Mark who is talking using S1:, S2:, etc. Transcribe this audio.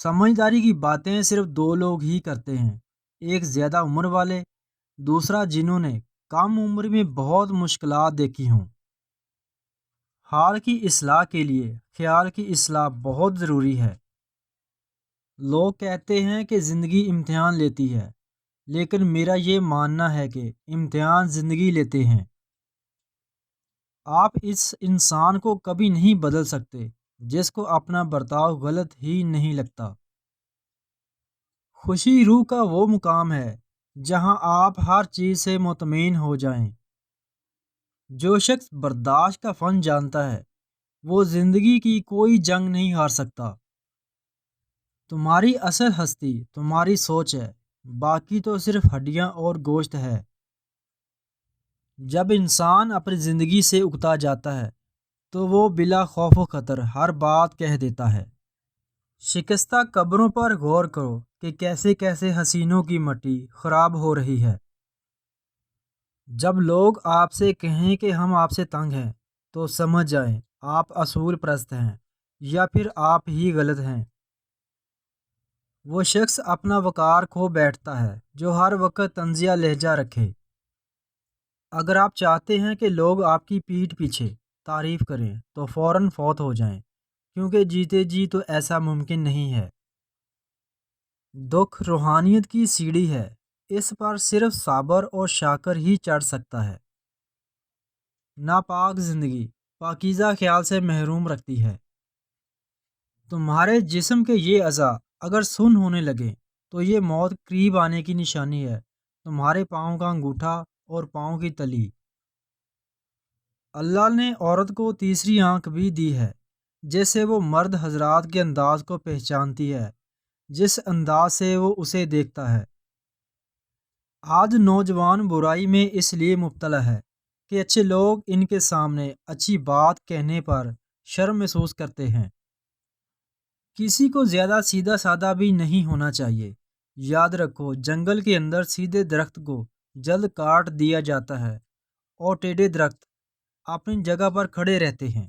S1: سمجھداری کی باتیں صرف دو لوگ ہی کرتے ہیں، ایک زیادہ عمر والے، دوسرا جنہوں نے کم عمر میں بہت مشکلات دیکھی ہوں۔ حال کی اصلاح کے لیے خیال کی اصلاح بہت ضروری ہے۔ لوگ کہتے ہیں کہ زندگی امتحان لیتی ہے، لیکن میرا یہ ماننا ہے کہ امتحان زندگی لیتے ہیں۔ آپ اس انسان کو کبھی نہیں بدل سکتے جس کو اپنا برتاؤ غلط ہی نہیں لگتا۔ خوشی روح کا وہ مقام ہے جہاں آپ ہر چیز سے مطمئن ہو جائیں۔ جو شخص برداشت کا فن جانتا ہے وہ زندگی کی کوئی جنگ نہیں ہار سکتا۔ تمہاری اصل ہستی تمہاری سوچ ہے، باقی تو صرف ہڈیاں اور گوشت ہے۔ جب انسان اپنی زندگی سے اکتا جاتا ہے تو وہ بلا خوف و خطر ہر بات کہہ دیتا ہے۔ شکستہ قبروں پر غور کرو کہ کیسے کیسے حسینوں کی مٹی خراب ہو رہی ہے۔ جب لوگ آپ سے کہیں کہ ہم آپ سے تنگ ہیں تو سمجھ جائیں آپ اصول پرست ہیں یا پھر آپ ہی غلط ہیں۔ وہ شخص اپنا وقار کھو بیٹھتا ہے جو ہر وقت طنزیہ لہجہ رکھے۔ اگر آپ چاہتے ہیں کہ لوگ آپ کی پیٹھ پیچھے تعریف کریں تو فوراً فوت ہو جائیں، کیونکہ جیتے جی تو ایسا ممکن نہیں ہے۔ دکھ روحانیت کی سیڑھی ہے، اس پر صرف صابر اور شاکر ہی چڑھ سکتا ہے۔ ناپاک زندگی پاکیزہ خیال سے محروم رکھتی ہے۔ تمہارے جسم کے یہ اعضاء اگر سن ہونے لگیں تو یہ موت قریب آنے کی نشانی ہے۔ تمہارے پاؤں کا انگوٹھا اور پاؤں کی تلی۔ اللہ نے عورت کو تیسری آنکھ بھی دی ہے جس سے وہ مرد حضرات کے انداز کو پہچانتی ہے، جس انداز سے وہ اسے دیکھتا ہے۔ آج نوجوان برائی میں اس لیے مبتلا ہے کہ اچھے لوگ ان کے سامنے اچھی بات کہنے پر شرم محسوس کرتے ہیں۔ کسی کو زیادہ سیدھا سادہ بھی نہیں ہونا چاہیے۔ یاد رکھو جنگل کے اندر سیدھے درخت کو جلد کاٹ دیا جاتا ہے اور ٹیڑھے درخت اپنی جگہ پر کھڑے رہتے ہیں۔